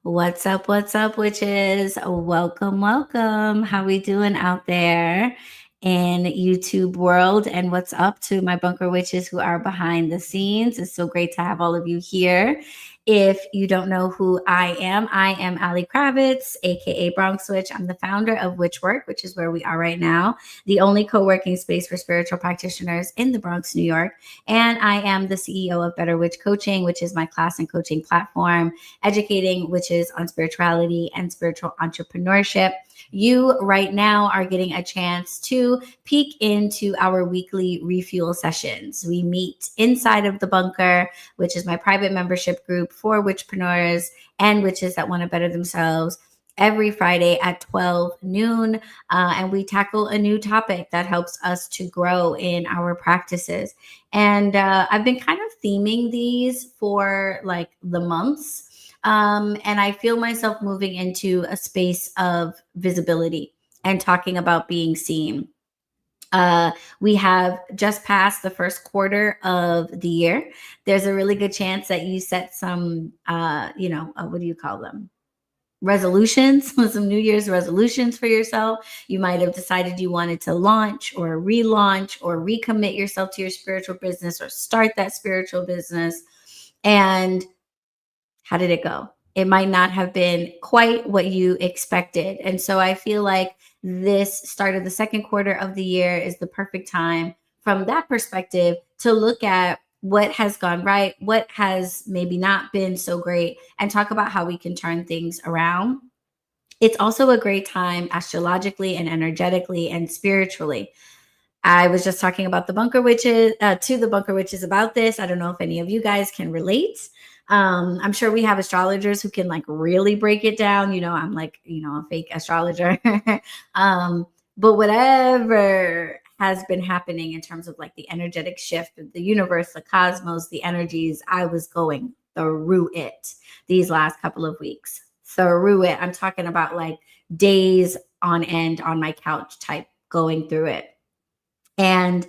What's up, witches? Welcome, welcome. How we doing out there in YouTube world? And what's up to my bunker witches who are behind the scenes? It's so great to have all of you here. If you don't know who I am Ali Kravitz, aka Bronx Witch. I'm the founder of Witchwork, which is where we are right now, the only co-working space for spiritual practitioners in the Bronx, New York. And I am the CEO of Better Witch Coaching, which is my class and coaching platform educating witches on spirituality and spiritual entrepreneurship. You right now are getting a chance to peek into our weekly refuel sessions. We meet inside of the bunker, which is my private membership group for witchpreneurs and witches that want to better themselves, every Friday at 12 noon. And we tackle a new topic that helps us to grow in our practices. And I've been kind of theming these for like the months. And I feel myself moving into a space of visibility and talking about being seen. We have just passed the first quarter of the year. There's a really good chance that you set some, what do you call them? Resolutions, some New Year's resolutions for yourself. You might have decided you wanted to launch or relaunch or recommit yourself to your spiritual business or start that spiritual business. And how did it go? It might not have been quite what you expected. And so I feel like this start of the second quarter of the year is the perfect time from that perspective to look at what has gone right, what has maybe not been so great, and talk about how we can turn things around. It's also a great time astrologically and energetically and spiritually. I was just talking about the bunker witches to the bunker witches about this. I don't know if any of you guys can relate. I'm sure we have astrologers who can like really break it down. I'm like, a fake astrologer. But whatever has been happening in terms of like the energetic shift of the universe, the cosmos, the energies, I was going through it these last couple of weeks. Through it. I'm talking about like days on end on my couch type going through it. And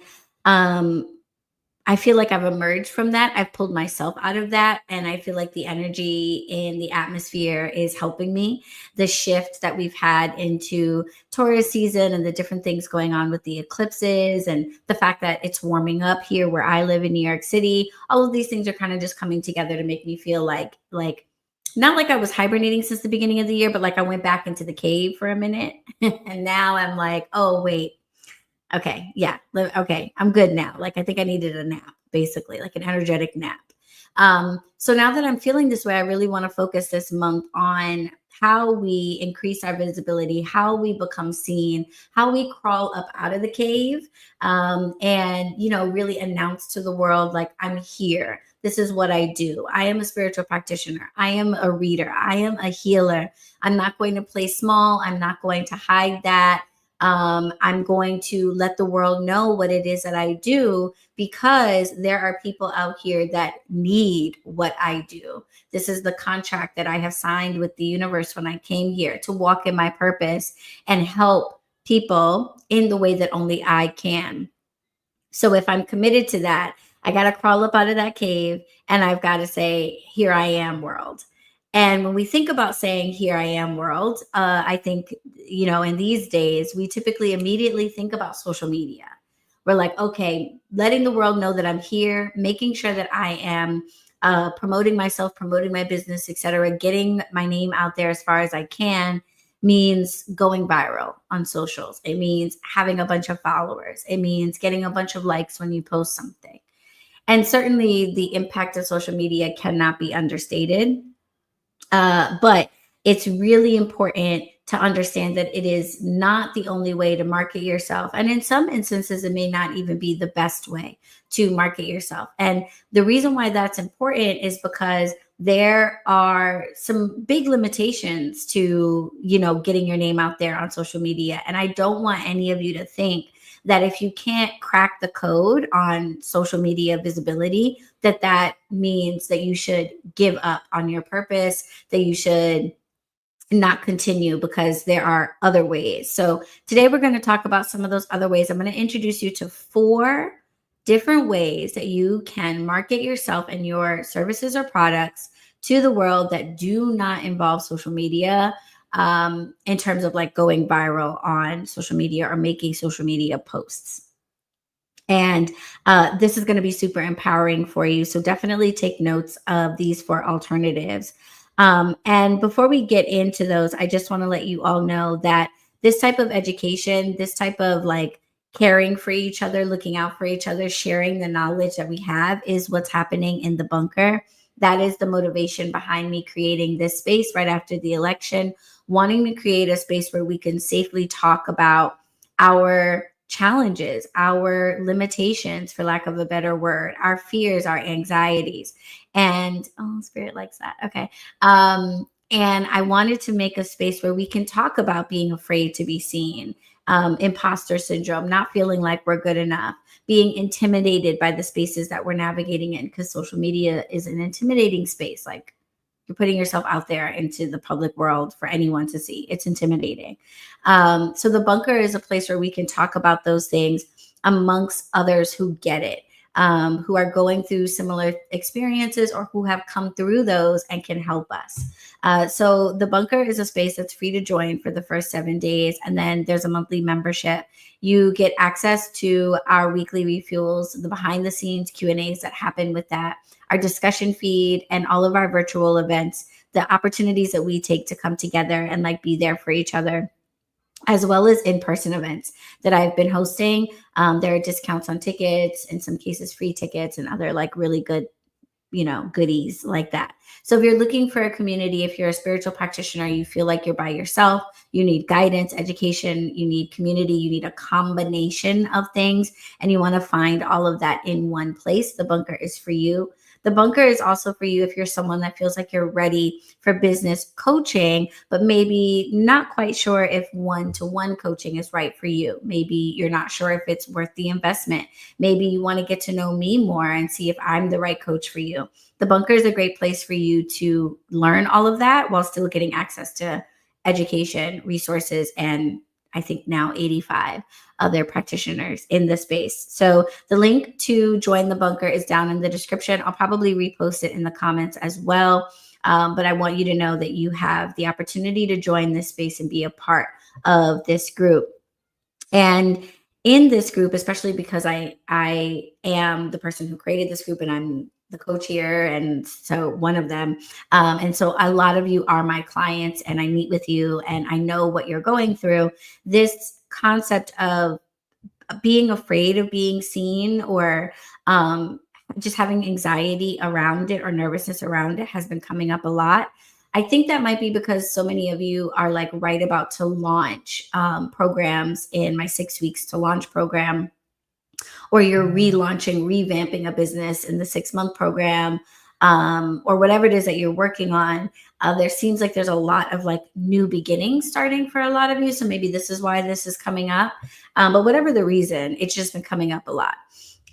I feel like I've emerged from that. I've pulled myself out of that. And I feel like the energy in the atmosphere is helping me. The shift that we've had into Taurus season and the different things going on with the eclipses and the fact that it's warming up here where I live in New York City. All of these things are kind of just coming together to make me feel like not like I was hibernating since the beginning of the year, but like I went back into the cave for a minute. And now I'm like, oh, wait. Okay. Yeah. Okay. I'm good now. Like, I think I needed a nap, basically, like an energetic nap. So now that I'm feeling this way, I really want to focus this month on how we increase our visibility, how we become seen, how we crawl up out of the cave, and, really announce to the world, like, I'm here. This is what I do. I am a spiritual practitioner. I am a reader. I am a healer. I'm not going to play small. I'm not going to hide that. I'm going to let the world know what it is that I do because there are people out here that need what I do. This is the contract that I have signed with the universe when I came here to walk in my purpose and help people in the way that only I can. So if I'm committed to that, I got to crawl up out of that cave and I've got to say, here I am, world. And when we think about saying, here I am, world, I think, in these days, we typically immediately think about social media. We're like, okay, letting the world know that I'm here, making sure that I am promoting myself, promoting my business, etc., getting my name out there as far as I can means going viral on socials. It means having a bunch of followers. It means getting a bunch of likes when you post something. And certainly the impact of social media cannot be understated. But it's really important to understand that it is not the only way to market yourself. And in some instances, it may not even be the best way to market yourself. And the reason why that's important is because there are some big limitations to, getting your name out there on social media. And I don't want any of you to think that if you can't crack the code on social media visibility, that means that you should give up on your purpose, that you should not continue because there are other ways. So today we're going to talk about some of those other ways. I'm going to introduce you to 4 different ways that you can market yourself and your services or products to the world that do not involve social media, in terms of like going viral on social media or making social media posts. And this is going to be super empowering for you. So definitely take notes of these four alternatives. And before we get into those, I just want to let you all know that this type of education, this type of like caring for each other, looking out for each other, sharing the knowledge that we have is what's happening in the bunker. That is the motivation behind me creating this space right after the election, wanting to create a space where we can safely talk about our challenges, our limitations, for lack of a better word, our fears, our anxieties. And oh, Spirit likes that. Okay. And I wanted to make a space where we can talk about being afraid to be seen, imposter syndrome, not feeling like we're good enough, being intimidated by the spaces that we're navigating in, because social media is an intimidating space. Like, you're putting yourself out there into the public world for anyone to see. It's intimidating. So the bunker is a place where we can talk about those things amongst others who get it, who are going through similar experiences or who have come through those and can help us. So the bunker is a space that's free to join for the first 7 days. And then there's a monthly membership. You get access to our weekly refuels, the behind the scenes Q&As that happen with that, our discussion feed, and all of our virtual events, the opportunities that we take to come together and like be there for each other, as well as in-person events that I've been hosting. There are discounts on tickets, in some cases free tickets, and other like really good, goodies like that. So if you're looking for a community, if you're a spiritual practitioner, you feel like you're by yourself, you need guidance, education, you need community, you need a combination of things, and you want to find all of that in one place, the bunker is for you. The bunker is also for you if you're someone that feels like you're ready for business coaching, but maybe not quite sure if one-to-one coaching is right for you. Maybe you're not sure if it's worth the investment. Maybe you want to get to know me more and see if I'm the right coach for you. The bunker is a great place for you to learn all of that while still getting access to education, resources, and I think now 85 other practitioners in the space. So the link to join the bunker is down in the description. I'll probably repost it in the comments as well. But I want you to know that you have the opportunity to join this space and be a part of this group. And in this group, especially because I am the person who created this group and I'm the coach here, and so one of them, and so a lot of you are my clients, and I meet with you and I know what you're going through. This concept of being afraid of being seen, or just having anxiety around it or nervousness around it, has been coming up a lot. I think that might be because so many of you are like right about to launch programs in my 6 weeks to launch program, or you're relaunching, revamping a business in the 6 month program, or whatever it is that you're working on. There seems like there's a lot of like new beginnings starting for a lot of you. So maybe this is why this is coming up. But whatever the reason, it's just been coming up a lot.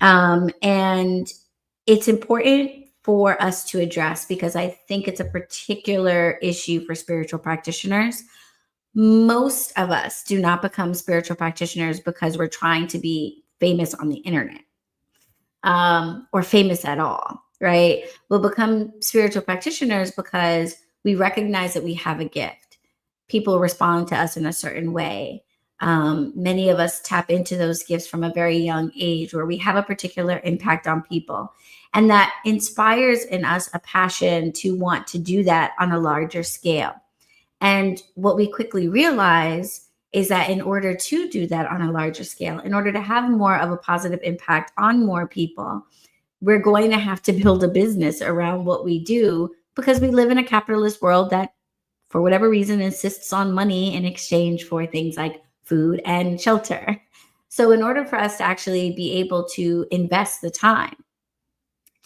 And it's important for us to address, because I think it's a particular issue for spiritual practitioners. Most of us do not become spiritual practitioners because we're trying to be famous on the internet, or famous at all, right? We'll become spiritual practitioners because we recognize that we have a gift. People respond to us in a certain way. Many of us tap into those gifts from a very young age, where we have a particular impact on people. And that inspires in us a passion to want to do that on a larger scale. And what we quickly realize is that in order to do that on a larger scale, in order to have more of a positive impact on more people, we're going to have to build a business around what we do, because we live in a capitalist world that, for whatever reason, insists on money in exchange for things like food and shelter. So in order for us to actually be able to invest the time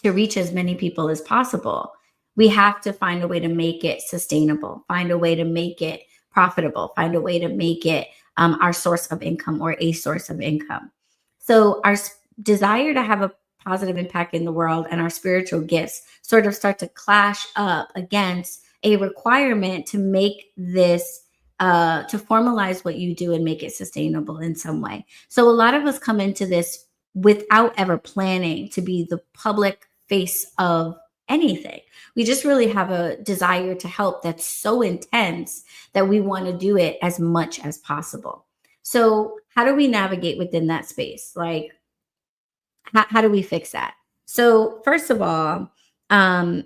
to reach as many people as possible, we have to find a way to make it sustainable, find a way to make it profitable, find a way to make it our source of income, or a source of income. So our desire to have a positive impact in the world and our spiritual gifts sort of start to clash up against a requirement to make this, to formalize what you do and make it sustainable in some way. So a lot of us come into this without ever planning to be the public face of anything. We just really have a desire to help that's so intense that we want to do it as much as possible. So, how do we navigate within that space? Like, how do we fix that? So, first of all, um,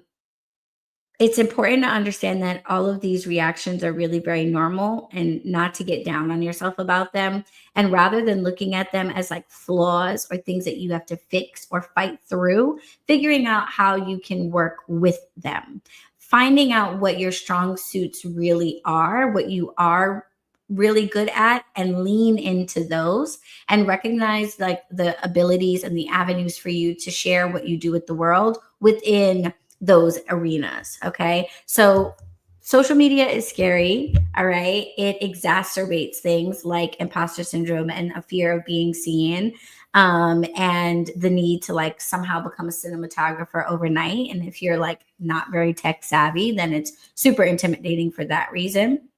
it's important to understand that all of these reactions are really very normal and not to get down on yourself about them. And rather than looking at them as like flaws or things that you have to fix or fight through, figuring out how you can work with them, finding out what your strong suits really are, what you are really good at, and lean into those and recognize like the abilities and the avenues for you to share what you do with the world within those arenas. Okay. So social media is scary. All right. It exacerbates things like imposter syndrome and a fear of being seen. And the need to like somehow become a cinematographer overnight. And if you're like not very tech savvy, then it's super intimidating for that reason.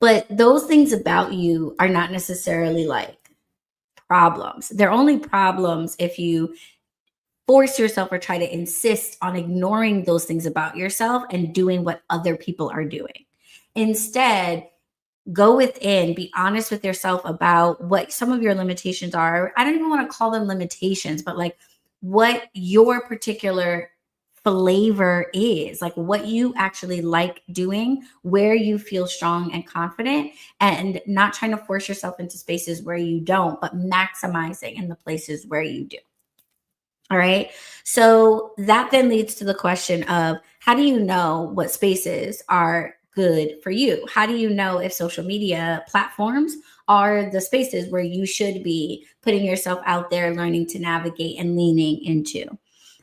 But those things about you are not necessarily like problems. They're only problems if you force yourself or try to insist on ignoring those things about yourself and doing what other people are doing. Instead, go within, be honest with yourself about what some of your limitations are. I don't even want to call them limitations, but like what your particular flavor is, like what you actually like doing, where you feel strong and confident, and not trying to force yourself into spaces where you don't, but maximizing in the places where you do. All right. So that then leads to the question of how do you know what spaces are good for you? How do you know if social media platforms are the spaces where you should be putting yourself out there, learning to navigate and leaning into?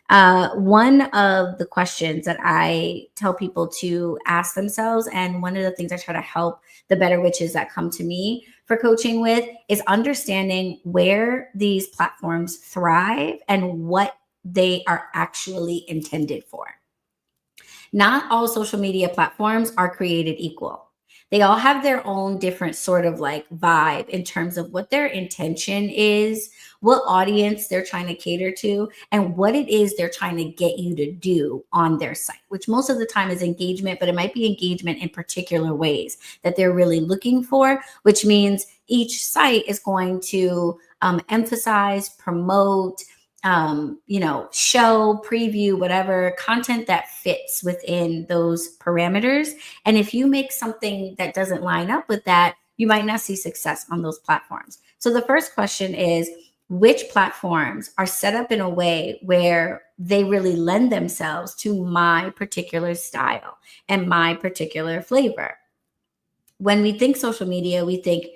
One of the questions that I tell people to ask themselves, and one of the things I try to help the better witches that come to me for coaching with, is understanding where these platforms thrive and what they are actually intended for. Not all social media platforms are created equal. They all have their own different sort of like vibe in terms of what their intention is, what audience they're trying to cater to, and what it is they're trying to get you to do on their site, which most of the time is engagement, but it might be engagement in particular ways that they're really looking for, which means each site is going to emphasize, promote, show, preview, whatever content that fits within those parameters. And if you make something that doesn't line up with that, you might not see success on those platforms. So the first question is, which platforms are set up in a way where they really lend themselves to my particular style and my particular flavor? When we think social media, we think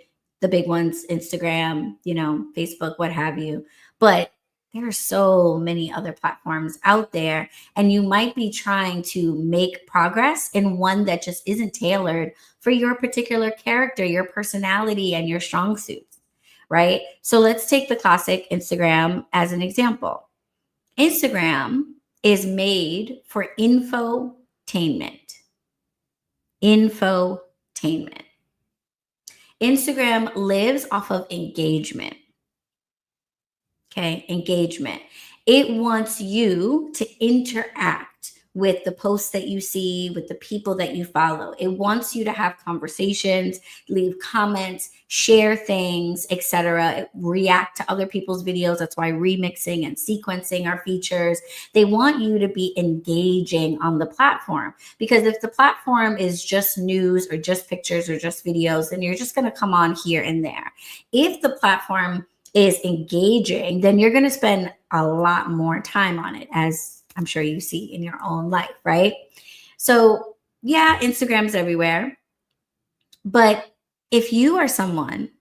the big ones, Instagram, Facebook, what have you. But there are so many other platforms out there, and you might be trying to make progress in one that just isn't tailored for your particular character, your personality, and your strong suits, right? So let's take the classic Instagram as an example. Instagram is made for infotainment. Infotainment. Instagram lives off of engagement. Okay, engagement. It wants you to interact with the posts that you see, with the people that you follow. It wants you to have conversations, leave comments, share things, etc. React to other people's videos. That's why remixing and sequencing are features. They want you to be engaging on the platform, because if the platform is just news or just pictures or just videos, then you're just going to come on here and there. If the platform is engaging, then you're going to spend a lot more time on it, as I'm sure you see in your own life, right? So, yeah, Instagram's everywhere. But if you are someone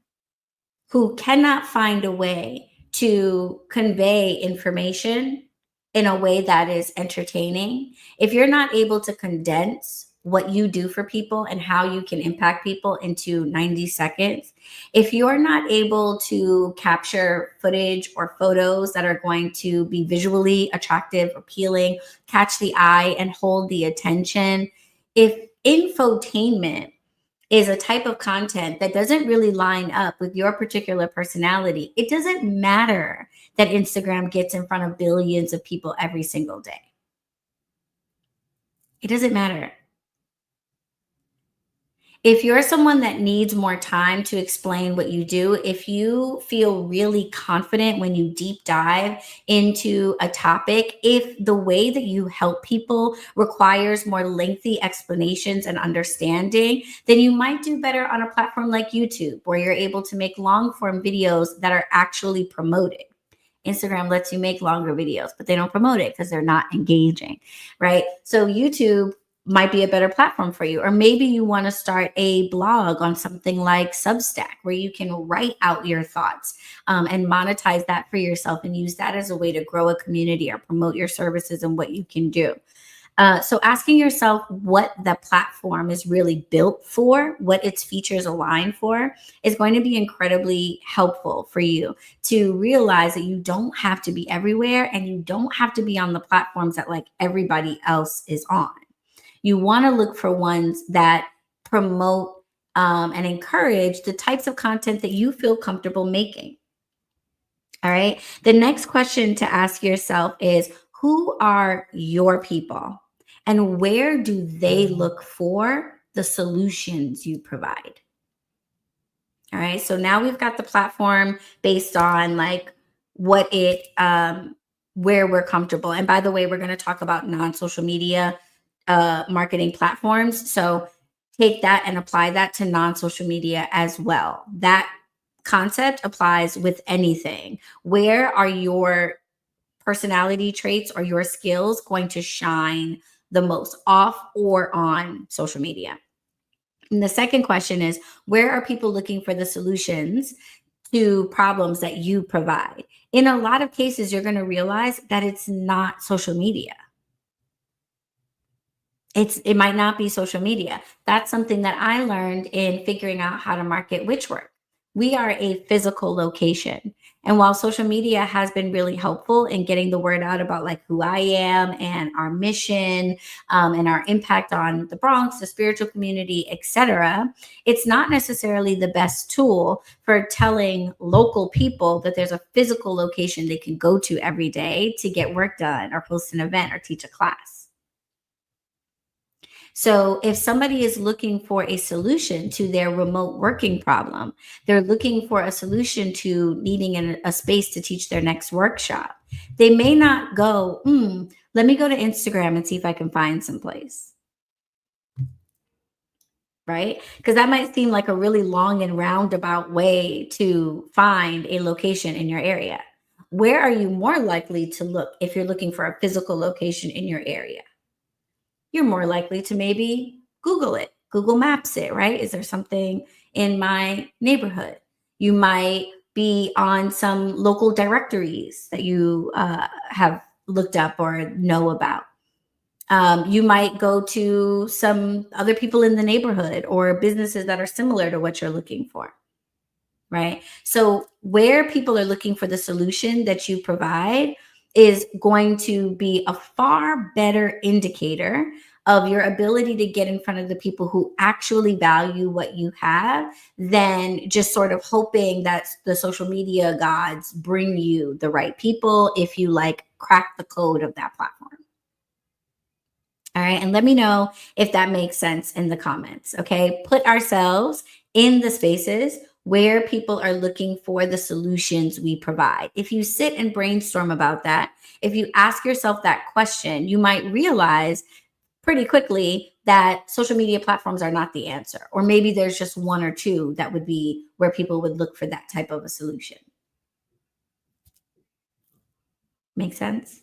who cannot find a way to convey information in a way that is entertaining, if you're not able to condense what you do for people and how you can impact people into 90 seconds, if you're not able to capture footage or photos that are going to be visually attractive, appealing, catch the eye, and hold the attention, if infotainment is a type of content that doesn't really line up with your particular personality, it doesn't matter that Instagram gets in front of billions of people every single day. It doesn't matter. If you're someone that needs more time to explain what you do, if you feel really confident when you deep dive into a topic, if the way that you help people requires more lengthy explanations and understanding, then you might do better on a platform like YouTube, where you're able to make long form videos that are actually promoted. Instagram lets you make longer videos, but they don't promote it because they're not engaging, right? So YouTube might be a better platform for you. Or maybe you want to start a blog on something like Substack, where you can write out your thoughts and monetize that for yourself and use that as a way to grow a community or promote your services and what you can do. So asking yourself what the platform is really built for, what its features align for, is going to be incredibly helpful for you to realize that you don't have to be everywhere and you don't have to be on the platforms that like everybody else is on. You want to look for ones that promote and encourage the types of content that you feel comfortable making. All right. The next question to ask yourself is, who are your people and where do they look for the solutions you provide? All right. So now we've got the platform based on like what it, where we're comfortable. And by the way, we're going to talk about non social media marketing platforms. So take that and apply that to non social media as well. That concept applies with anything. Where are your personality traits or your skills going to shine the most, off or on social media? And the second question is, where are people looking for the solutions to problems that you provide? In a lot of cases, you're going to realize that it's not social media. It might not be social media. That's something that I learned in figuring out how to market Witchwork. We are a physical location. And while social media has been really helpful in getting the word out about like who I am and our mission, and our impact on the Bronx, the spiritual community, etc., it's not necessarily the best tool for telling local people that there's a physical location they can go to every day to get work done or host an event or teach a class. So, if somebody is looking for a solution to their remote working problem, they're looking for a solution to needing a space to teach their next workshop. They may not go, let me go to Instagram and see if I can find some place, right? Because that might seem like a really long and roundabout way to find a location in your area. Where are you more likely to look if you're looking for a physical location in your area? You're more likely to maybe Google it, Google Maps it, right? Is there something in my neighborhood? You might be on some local directories that you have looked up or know about. You might go to some other people in the neighborhood or businesses that are similar to what you're looking for, right? So, where people are looking for the solution that you provide is going to be a far better indicator of your ability to get in front of the people who actually value what you have than just sort of hoping that the social media gods bring you the right people if you like crack the code of that platform. All right. And let me know if that makes sense in the comments. Okay. Put ourselves in the spaces where people are looking for the solutions we provide. If you sit and brainstorm about that, if you ask yourself that question, you might realize pretty quickly that social media platforms are not the answer. Or maybe there's just one or two that would be where people would look for that type of a solution. Make sense?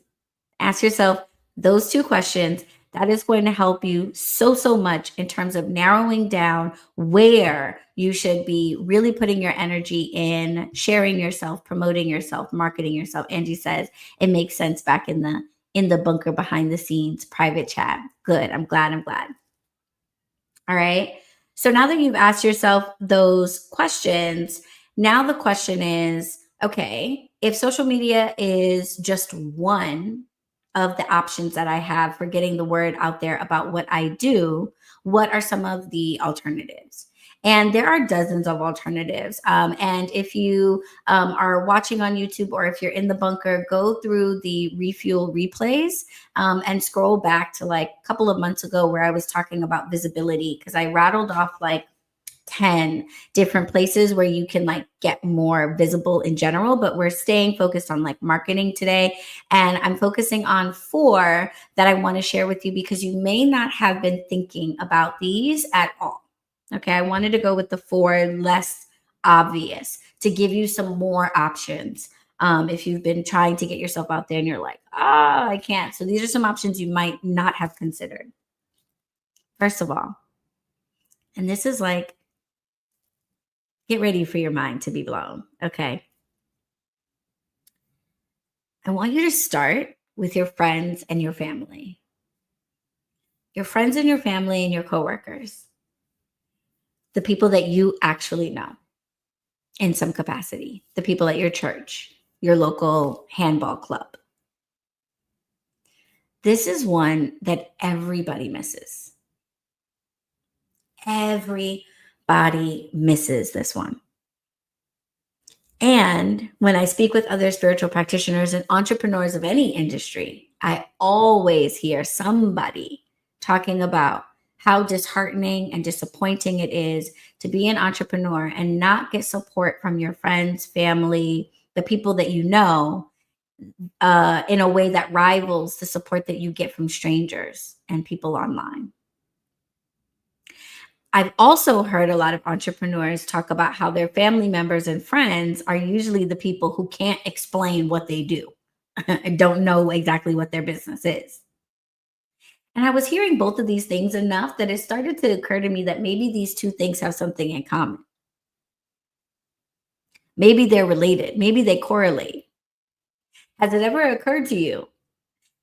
Ask yourself those two questions. That is going to help you so, so much in terms of narrowing down where you should be really putting your energy in sharing yourself, promoting yourself, marketing yourself. Angie says it makes sense back in the bunker behind the scenes private chat. Good. I'm glad. I'm glad. All right. So now that you've asked yourself those questions, now the question is, okay, if social media is just one of the options that I have for getting the word out there about what I do, what are some of the alternatives? And there are dozens of alternatives. And if you are watching on YouTube or if you're in the bunker, go through the refuel replays and scroll back to like a couple of months ago where I was talking about visibility because I rattled off like 10 different places where you can like get more visible in general, but we're staying focused on like marketing today. And I'm focusing on four that I want to share with you because you may not have been thinking about these at all. Okay. I wanted to go with the four less obvious to give you some more options. If you've been trying to get yourself out there and you're like, I can't. So these are some options you might not have considered. First of all, and this is like, get ready for your mind to be blown. Okay. I want you to start with your friends and your family. Your friends and your family and your coworkers, the people that you actually know in some capacity, the people at your church, your local handball club. This is one that everybody misses. Everybody misses this one. And when I speak with other spiritual practitioners and entrepreneurs of any industry, I always hear somebody talking about how disheartening and disappointing it is to be an entrepreneur and not get support from your friends, family, the people that you know, in a way that rivals the support that you get from strangers and people online. I've also heard a lot of entrepreneurs talk about how their family members and friends are usually the people who can't explain what they do and don't know exactly what their business is. And I was hearing both of these things enough that it started to occur to me that maybe these two things have something in common. Maybe they're related. Maybe they correlate. Has it ever occurred to you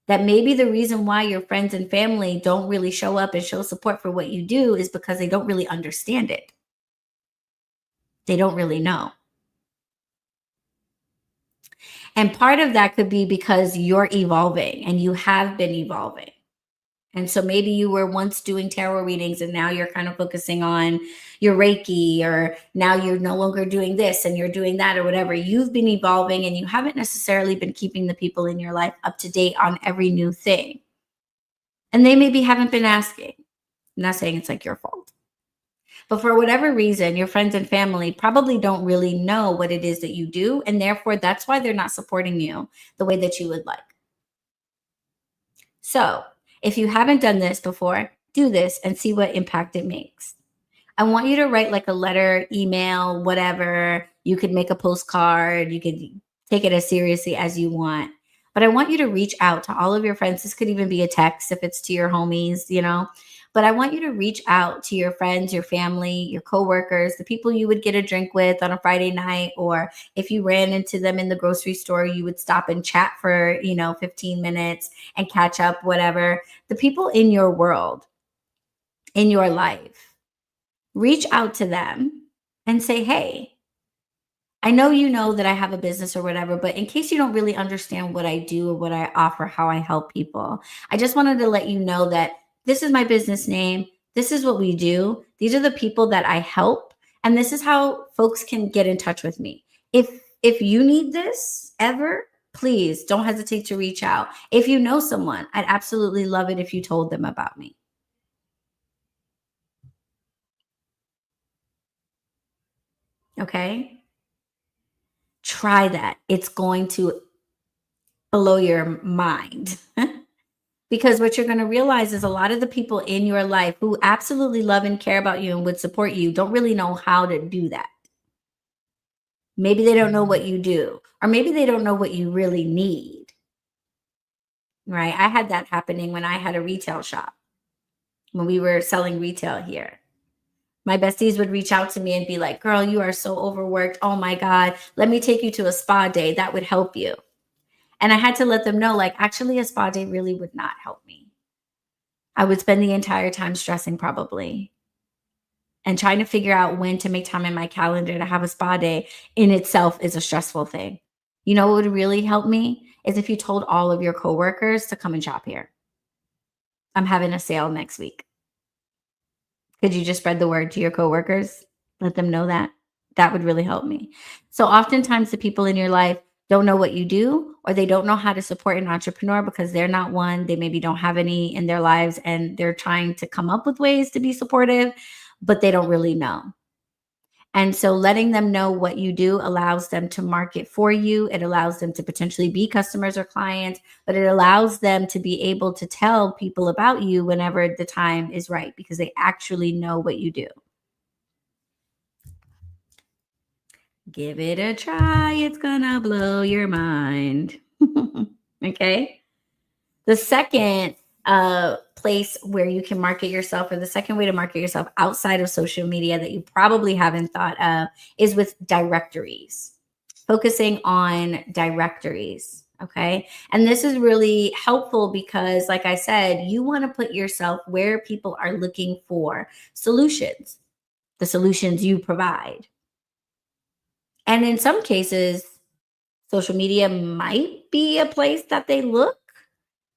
that maybe the reason why your friends and family don't really show up and show support for what you do is because they don't really understand it? They don't really know. And part of that could be because you're evolving and you have been evolving. And so maybe you were once doing tarot readings and now you're kind of focusing on your Reiki, or now you're no longer doing this and you're doing that or whatever. You've been evolving and you haven't necessarily been keeping the people in your life up to date on every new thing. And they maybe haven't been asking. I'm not saying it's like your fault. But for whatever reason, your friends and family probably don't really know what it is that you do. And therefore, that's why they're not supporting you the way that you would like. So, if you haven't done this before, do this and see what impact it makes. I want you to write like a letter, email, whatever. You could make a postcard. You could take it as seriously as you want. But I want you to reach out to all of your friends. This could even be a text if it's to your homies, you know. But I want you to reach out to your friends, your family, your coworkers, the people you would get a drink with on a Friday night, or if you ran into them in the grocery store, you would stop and chat for, 15 minutes and catch up, whatever. The people in your world, in your life, reach out to them and say, hey, I know you know that I have a business or whatever, but in case you don't really understand what I do or what I offer, how I help people, I just wanted to let you know that this is my business name. This is what we do. These are the people that I help. And this is how folks can get in touch with me. If you need this ever, please don't hesitate to reach out. If you know someone, I'd absolutely love it if you told them about me. Okay? Try that. It's going to blow your mind. Because what you're going to realize is a lot of the people in your life who absolutely love and care about you and would support you don't really know how to do that. Maybe they don't know what you do, or maybe they don't know what you really need. Right? I had that happening when I had a retail shop, when we were selling retail here. My besties would reach out to me and be like, girl, you are so overworked. Oh my God, let me take you to a spa day. That would help you. And I had to let them know, like, actually, a spa day really would not help me. I would spend the entire time stressing probably, and trying to figure out when to make time in my calendar to have a spa day in itself is a stressful thing. You know what would really help me is if you told all of your coworkers to come and shop here. I'm having a sale next week. Could you just spread the word to your coworkers? Let them know that. That would really help me. So oftentimes the people in your life don't know what you do, or they don't know how to support an entrepreneur because they're not one. They maybe don't have any in their lives and they're trying to come up with ways to be supportive, but they don't really know. And so letting them know what you do allows them to market for you. It allows them to potentially be customers or clients, but it allows them to be able to tell people about you whenever the time is right because they actually know what you do. Give it a try. It's gonna blow your mind. Okay. The second place where you can market yourself, or the second way to market yourself outside of social media that you probably haven't thought of, is with directories, focusing on directories. Okay. And this is really helpful because, like I said, you want to put yourself where people are looking for solutions, the solutions you provide. And in some cases, social media might be a place that they look,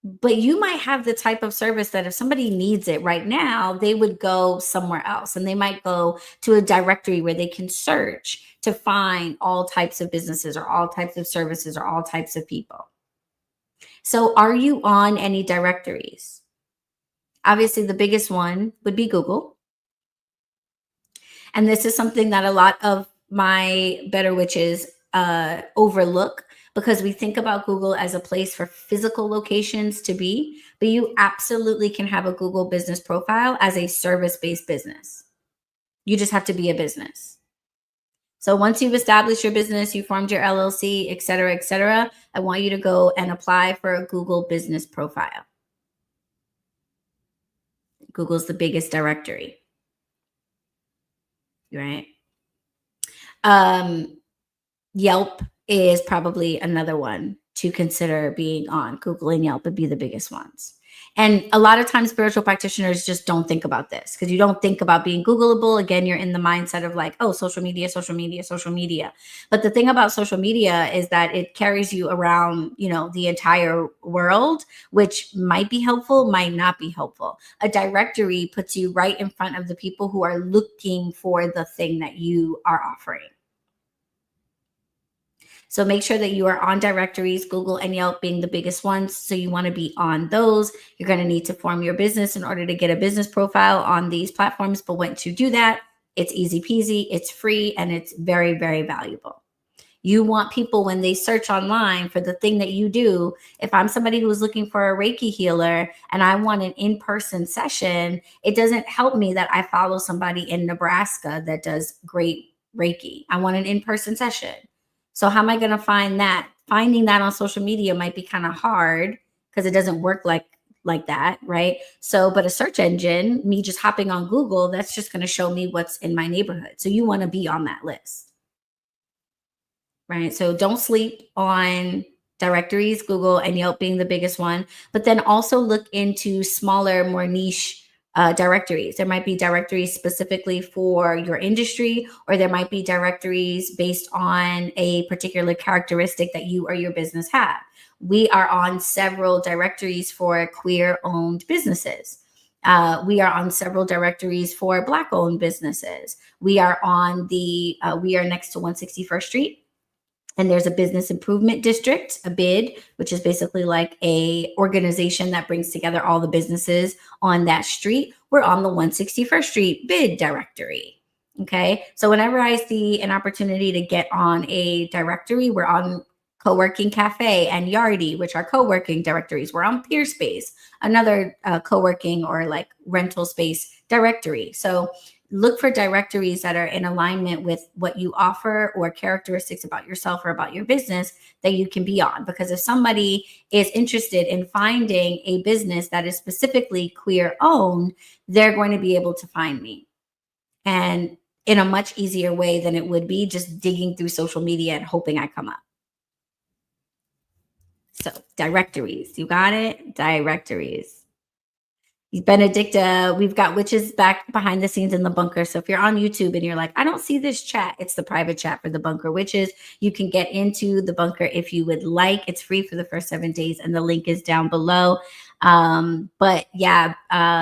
but you might have the type of service that if somebody needs it right now, they would go somewhere else and they might go to a directory where they can search to find all types of businesses or all types of services or all types of people. So, are you on any directories? Obviously, the biggest one would be Google. And this is something that a lot of my better witches overlook because we think about Google as a place for physical locations to be, but you absolutely can have a Google business profile as a service based business. You just have to be a business. So once you've established your business, you formed your LLC, et cetera, I want you to go and apply for a Google business profile. Google's the biggest directory, right? Um, Yelp is probably another one to consider being on. Google and Yelp would be the biggest ones. And a lot of times, spiritual practitioners just don't think about this because you don't think about being Googleable. Again, you're in the mindset of like, oh, social media, social media, social media. But the thing about social media is that it carries you around, the entire world, which might be helpful, might not be helpful. A directory puts you right in front of the people who are looking for the thing that you are offering. So make sure that you are on directories, Google and Yelp being the biggest ones. So you want to be on those. You're going to need to form your business in order to get a business profile on these platforms. But once you do that, it's easy peasy, it's free, and it's very, very valuable. You want people when they search online for the thing that you do. If I'm somebody who's looking for a Reiki healer and I want an in-person session, it doesn't help me that I follow somebody in Nebraska that does great Reiki. I want an in-person session. So how am I going to find that? Finding that on social media might be kind of hard because it doesn't work like that, right? So, but a search engine, me just hopping on Google, that's just going to show me what's in my neighborhood. So you want to be on that list, right? So don't sleep on directories, Google and Yelp being the biggest one, but then also look into smaller, more niche directories. There might be directories specifically for your industry, or there might be directories based on a particular characteristic that you or your business have. We are on several directories for queer owned businesses. We are on several directories for Black owned businesses. We are we are next to 161st Street. And there's a business improvement district, a BID, which is basically like a organization that brings together all the businesses on that street. We're on the 161st Street BID directory. Okay. So whenever I see an opportunity to get on a directory, we're on Co-working Cafe and Yardy, which are co-working directories. We're on Peerspace, another co-working or like rental space directory. So look for directories that are in alignment with what you offer or characteristics about yourself or about your business that you can be on. Because if somebody is interested in finding a business that is specifically queer owned, they're going to be able to find me. And in a much easier way than it would be just digging through social media and hoping I come up. So directories, you got it? Directories. Benedicta, we've got witches back behind the scenes in the bunker. So if you're on YouTube and you're like, I don't see this chat, it's the private chat for the bunker witches. You can get into the bunker if you would like. It's free for the first 7 days, and the link is down below. But yeah,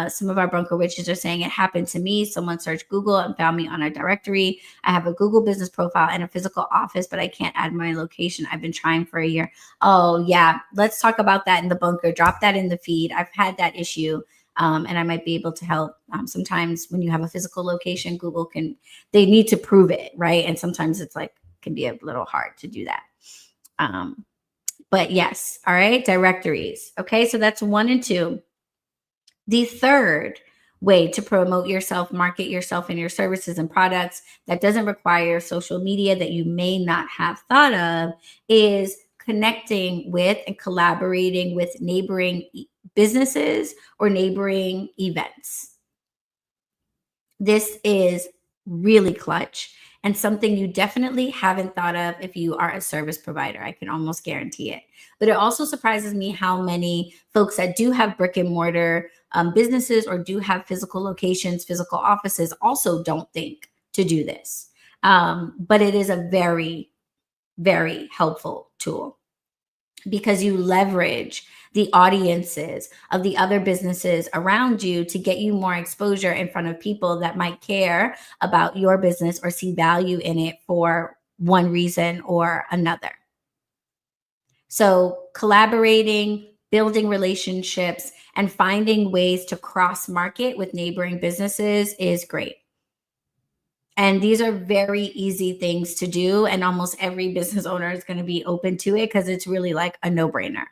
some of our bunker witches are saying it happened to me. Someone searched Google and found me on a directory. I have a Google business profile and a physical office, but I can't add my location. I've been trying for a year. Oh yeah, let's talk about that in the bunker. Drop that in the feed. I've had that issue. And I might be able to help. Sometimes when you have a physical location, they need to prove it, right? And sometimes it's like, can be a little hard to do that. But yes, all right, directories. Okay, so that's 1 and 2. The third way to promote yourself, market yourself and your services and products that doesn't require social media that you may not have thought of is connecting with and collaborating with neighboring businesses or neighboring events. This is really clutch and something you definitely haven't thought of if you are a service provider. I can almost guarantee it. But it also surprises me how many folks that do have brick and mortar businesses or do have physical locations, physical offices, also don't think to do this. But it is a very, very helpful tool because you leverage the audiences of the other businesses around you to get you more exposure in front of people that might care about your business or see value in it for one reason or another. So collaborating, building relationships, and finding ways to cross market with neighboring businesses is great. And these are very easy things to do. And almost every business owner is going to be open to it because it's really like a no-brainer.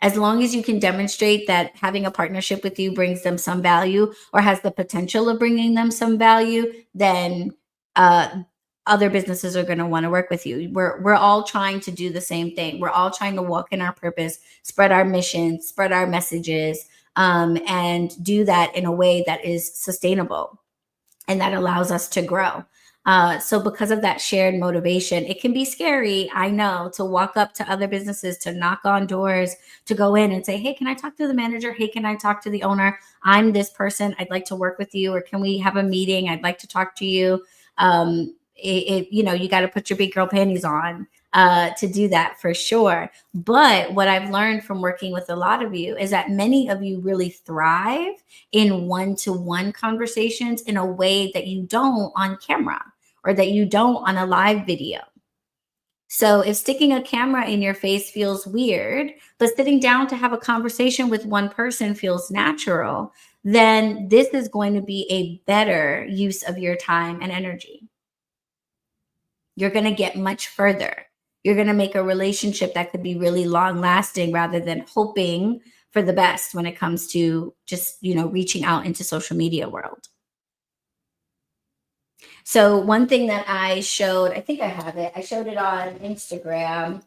As long as you can demonstrate that having a partnership with you brings them some value or has the potential of bringing them some value, then other businesses are going to want to work with you. We're all trying to do the same thing. We're all trying to walk in our purpose, spread our mission, spread our messages, and do that in a way that is sustainable and that allows us to grow. So because of that shared motivation, it can be scary, I know, to walk up to other businesses, to knock on doors, to go in and say, hey, can I talk to the manager? Hey, can I talk to the owner? I'm this person. I'd like to work with you. Or can we have a meeting? I'd like to talk to you. You got to put your big girl panties on to do that for sure. But what I've learned from working with a lot of you is that many of you really thrive in one-to-one conversations in a way that you don't on camera or that you don't on a live video. So if sticking a camera in your face feels weird, but sitting down to have a conversation with one person feels natural, then this is going to be a better use of your time and energy. You're going to get much further. You're going to make a relationship that could be really long lasting rather than hoping for the best when it comes to just, reaching out into social media world. So one thing that I showed, I think I have it. I showed it on Instagram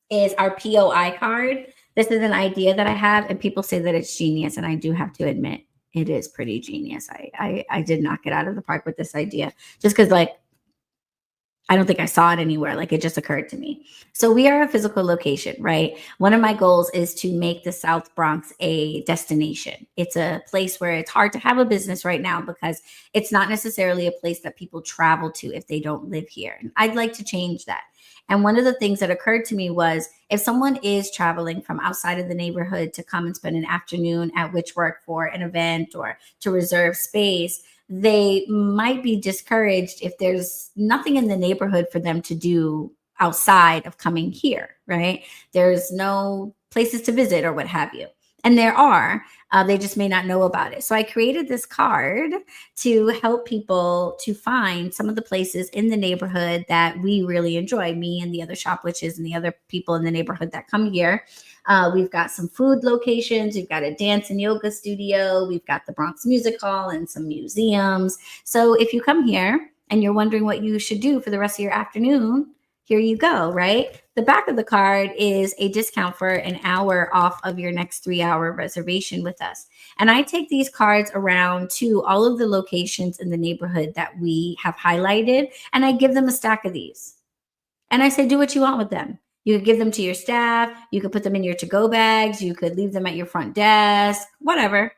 is our POI card. This is an idea that I have and people say that it's genius. And I do have to admit, it is pretty genius. I did knock it out of the park with this idea just because I don't think I saw it anywhere. It just occurred to me. So we are a physical location, right? One of my goals is to make the South Bronx a destination. It's a place where it's hard to have a business right now because it's not necessarily a place that people travel to if they don't live here. And I'd like to change that. And one of the things that occurred to me was if someone is traveling from outside of the neighborhood to come and spend an afternoon at Witchwork for an event or to reserve space, they might be discouraged if there's nothing in the neighborhood for them to do outside of coming here, right? There's no places to visit or what have you. And there are, they just may not know about it. So I created this card to help people to find some of the places in the neighborhood that we really enjoy, me and the other shop witches and the other people in the neighborhood that come here. We've got some food locations. We've got a dance and yoga studio. We've got the Bronx Music Hall and some museums. So if you come here and you're wondering what you should do for the rest of your afternoon, here you go, right? The back of the card is a discount for an hour off of your next 3-hour reservation with us. And I take these cards around to all of the locations in the neighborhood that we have highlighted, and I give them a stack of these. And I say, do what you want with them. You could give them to your staff. You could put them in your to-go bags. You could leave them at your front desk, whatever.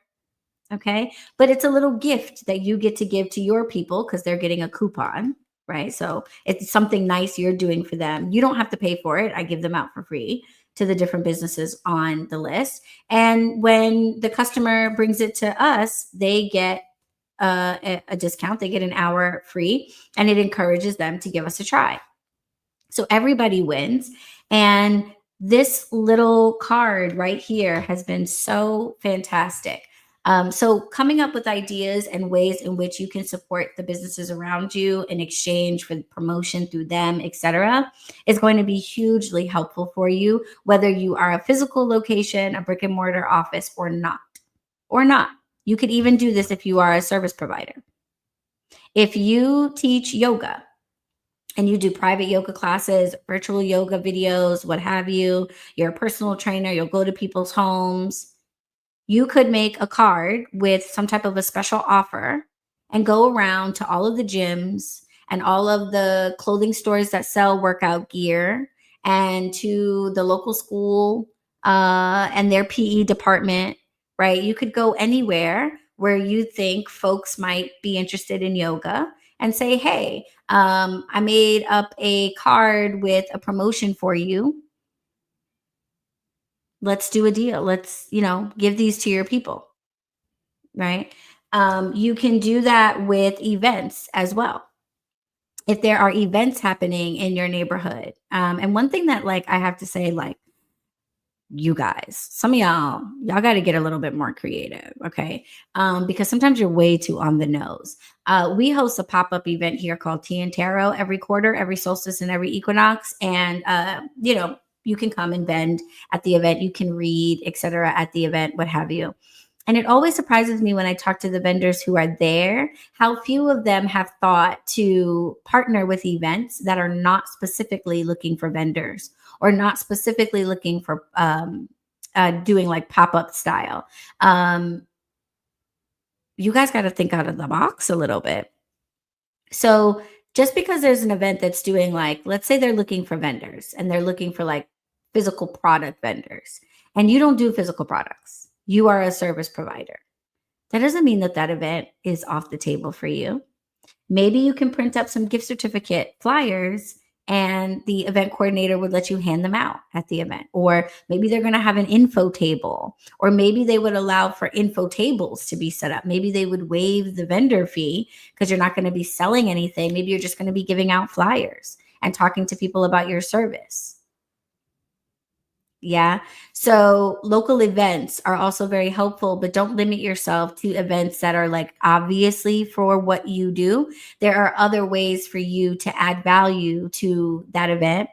Okay. But it's a little gift that you get to give to your people because they're getting a coupon, right? So it's something nice you're doing for them. You don't have to pay for it. I give them out for free to the different businesses on the list. And when the customer brings it to us, they get a discount. They get an hour free, and it encourages them to give us a try. So everybody wins. And this little card right here has been so fantastic. So coming up with ideas and ways in which you can support the businesses around you in exchange for promotion through them, etc., is going to be hugely helpful for you, whether you are a physical location, a brick and mortar office, or not. Or not. You could even do this if you are a service provider. If you teach yoga, and you do private yoga classes, virtual yoga videos, what have you, you're a personal trainer, you'll go to people's homes, you could make a card with some type of a special offer and go around to all of the gyms and all of the clothing stores that sell workout gear and to the local school and their PE department, right? You could go anywhere where you think folks might be interested in yoga and say, hey, I made up a card with a promotion for you. Let's do a deal. Let's, give these to your people, right? You can do that with events as well. If there are events happening in your neighborhood. And one thing that like I have to say, like, you guys, some of y'all got to get a little bit more creative, okay? Because sometimes you're way too on the nose. We host a pop-up event here called Tea and Tarot every quarter, every solstice and every equinox. And you can come and vend at the event, you can read, etc. at the event, what have you. And it always surprises me when I talk to the vendors who are there, how few of them have thought to partner with events that are not specifically looking for vendors or not specifically looking for doing like pop-up style. You guys got to think out of the box a little bit. So just because there's an event that's doing like, let's say they're looking for vendors and they're looking for like physical product vendors, and you don't do physical products, you are a service provider. That doesn't mean that that event is off the table for you. Maybe you can print up some gift certificate flyers and the event coordinator would let you hand them out at the event. Or maybe they're going to have an info table, or maybe they would allow for info tables to be set up. Maybe they would waive the vendor fee because you're not going to be selling anything. Maybe you're just going to be giving out flyers and talking to people about your service. Yeah. So local events are also very helpful, but don't limit yourself to events that are like obviously for what you do. There are other ways for you to add value to that event,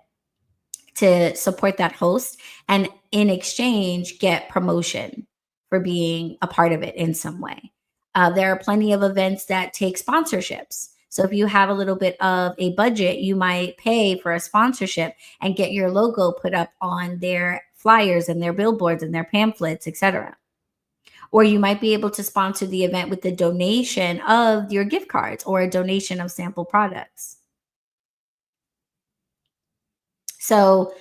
to support that host, and in exchange, get promotion for being a part of it in some way. There are plenty of events that take sponsorships. So if you have a little bit of a budget, you might pay for a sponsorship and get your logo put up on their flyers and their billboards and their pamphlets, etc. Or you might be able to sponsor the event with the donation of your gift cards or a donation of sample products. So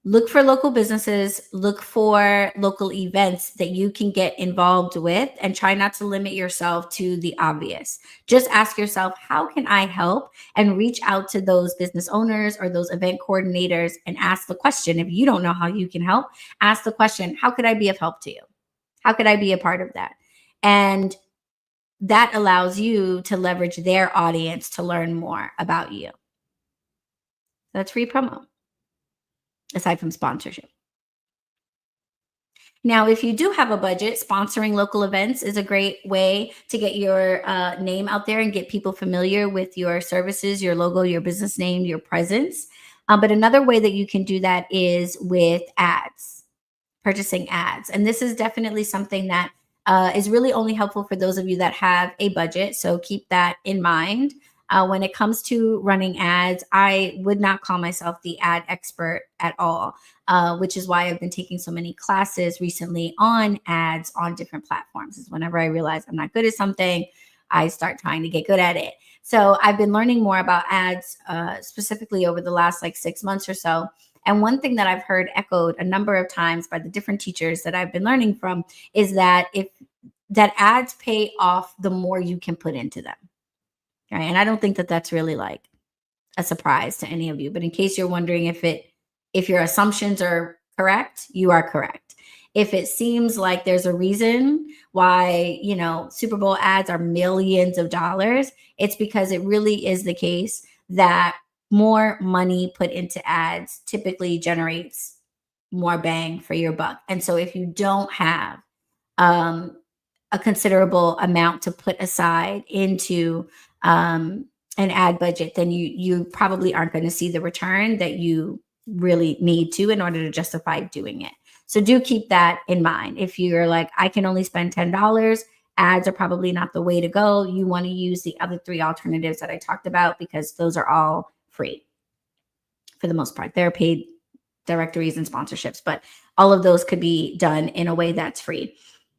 look for local businesses, look for local events that you can get involved with, and try not to limit yourself to the obvious. Just ask yourself, how can I help? And reach out to those business owners or those event coordinators and ask the question. If you don't know how you can help, ask the question, how could I be of help to you? How could I be a part of that? And that allows you to leverage their audience to learn more about you. That's free promo, aside from sponsorship. Now, if you do have a budget, sponsoring local events is a great way to get your name out there and get people familiar with your services, your logo, your business name, your presence. But another way that you can do that is with ads, purchasing ads. And this is definitely something that is really only helpful for those of you that have a budget. So keep that in mind. When it comes to running ads, I would not call myself the ad expert at all, which is why I've been taking so many classes recently on ads on different platforms. Is whenever I realize I'm not good at something, I start trying to get good at it. So I've been learning more about ads specifically over the last like 6 months or so. And one thing that I've heard echoed a number of times by the different teachers that I've been learning from is that if that ads pay off the more you can put into them. Right. And I don't think that that's really like a surprise to any of you. But in case you're wondering if your assumptions are correct, you are correct. If it seems like there's a reason why, Super Bowl ads are millions of dollars, it's because it really is the case that more money put into ads typically generates more bang for your buck. And so if you don't have um, a considerable amount to put aside into um, an ad budget, then you probably aren't going to see the return that you really need to in order to justify doing it. So do keep that in mind. If you're like, I can only spend $10, ads are probably not the way to go. You want to use the other three alternatives that I talked about because those are all free for the most part. They're paid directories and sponsorships, but all of those could be done in a way that's free.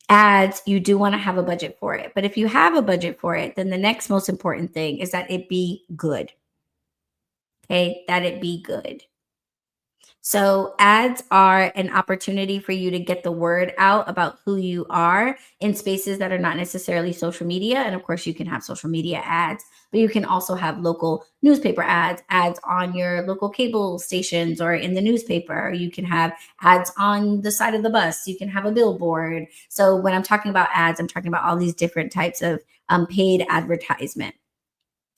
Ads, you do want to have a budget for it. But if you have a budget for it, then the next most important thing is that it be good. Okay, that it be good. So, ads are an opportunity for you to get the word out about who you are in spaces that are not necessarily social media. And of course, you can have social media ads, but you can also have local newspaper ads, ads on your local cable stations or in the newspaper. You can have ads on the side of the bus. You can have a billboard. So, when I'm talking about ads, I'm talking about all these different types of paid advertisement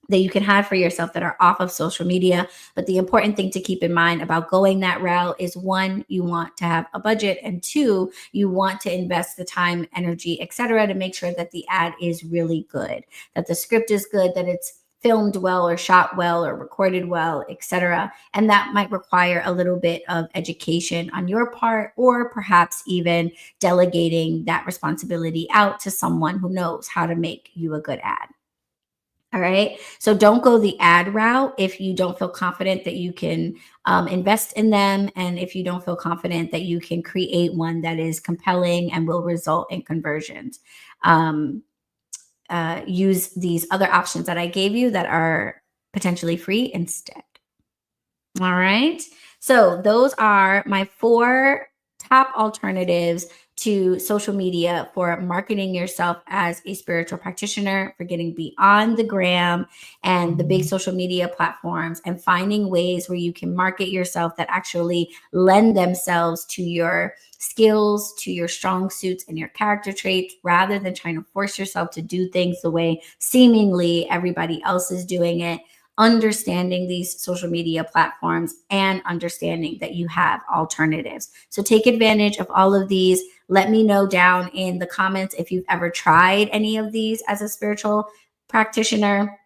that you can have for yourself that are off of social media. But the important thing to keep in mind about going that route is one, you want to have a budget, and two, you want to invest the time, energy, etc., to make sure that the ad is really good, that the script is good, that it's filmed well or shot well or recorded well, etc. And that might require a little bit of education on your part, or perhaps even delegating that responsibility out to someone who knows how to make you a good ad. All right. So don't go the ad route if you don't feel confident that you can invest in them. And if you don't feel confident that you can create one that is compelling and will result in conversions. Um, use these other options that I gave you that are potentially free instead. All right. So those are my four top alternatives to social media for marketing yourself as a spiritual practitioner, for getting beyond the gram and the big social media platforms and finding ways where you can market yourself that actually lend themselves to your skills, to your strong suits and your character traits, rather than trying to force yourself to do things the way seemingly everybody else is doing it. Understanding these social media platforms and understanding that you have alternatives. So take advantage of all of these. Let me know down in the comments if you've ever tried any of these as a spiritual practitioner.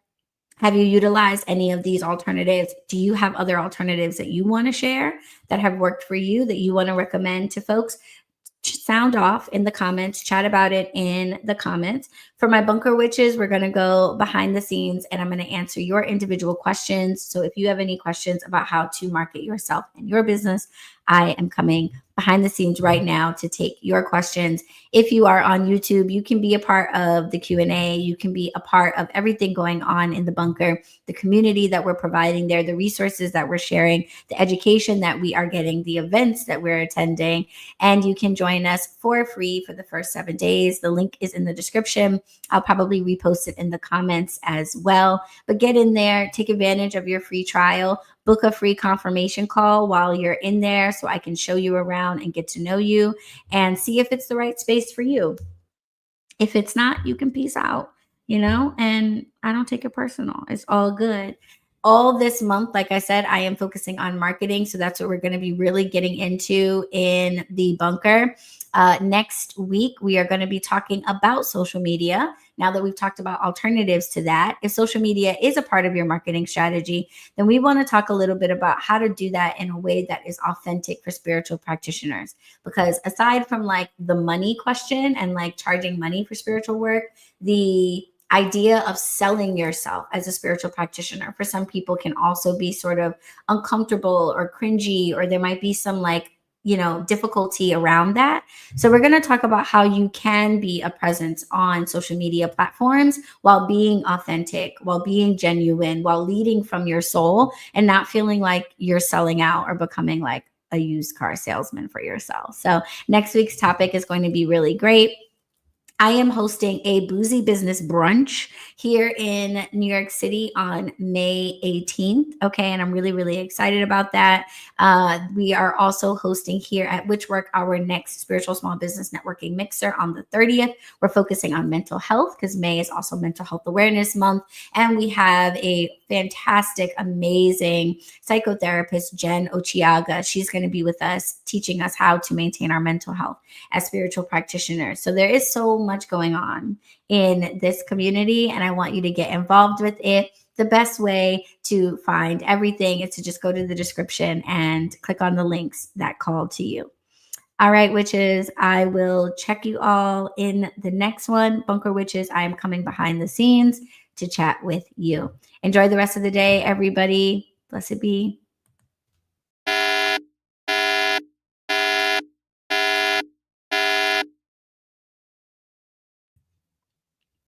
Have you utilized any of these alternatives? Do you have other alternatives that you want to share that have worked for you that you want to recommend to folks? Sound off in the comments, chat about it in the comments. For my bunker witches, we're going to go behind the scenes and I'm going to answer your individual questions. So if you have any questions about how to market yourself and your business, I am coming behind the scenes right now to take your questions. If you are on YouTube, you can be a part of the Q&A. You can be a part of everything going on in the bunker, the community that we're providing there, the resources that we're sharing, the education that we are getting, the events that we're attending. And you can join us for free for the first 7 days. The link is in the description. I'll probably repost it in the comments as well. But get in there, take advantage of your free trial, book a free confirmation call while you're in there so I can show you around and get to know you and see if it's the right space for you. If it's not, you can peace out, and I don't take it personal. It's all good. All this month, like I said, I am focusing on marketing. So that's what we're going to be really getting into in the bunker. Next week, we are going to be talking about social media. Now that we've talked about alternatives to that, if social media is a part of your marketing strategy, then we want to talk a little bit about how to do that in a way that is authentic for spiritual practitioners. Because aside from like the money question and like charging money for spiritual work, the idea of selling yourself as a spiritual practitioner for some people can also be sort of uncomfortable or cringy, or there might be some like difficulty around that. So we're going to talk about how you can be a presence on social media platforms while being authentic, while being genuine, while leading from your soul and not feeling like you're selling out or becoming like a used car salesman for yourself. So next week's topic is going to be really great. I am hosting a boozy business brunch here in New York City on May 18th. Okay. And I'm really, really excited about that. We are also hosting here at Witchwork our next spiritual small business networking mixer on the 30th. We're focusing on mental health because May is also Mental Health Awareness Month. And we have a fantastic, amazing psychotherapist, Jen Ochiaga. She's going to be with us teaching us how to maintain our mental health as spiritual practitioners. So there is so much going on in this community, and I want you to get involved with it. The best way to find everything is to just go to the description and click on the links that call to you. All right, witches, I will check you all in the next one. Bunker Witches, I am coming behind the scenes to chat with you. Enjoy the rest of the day, everybody. Blessed be.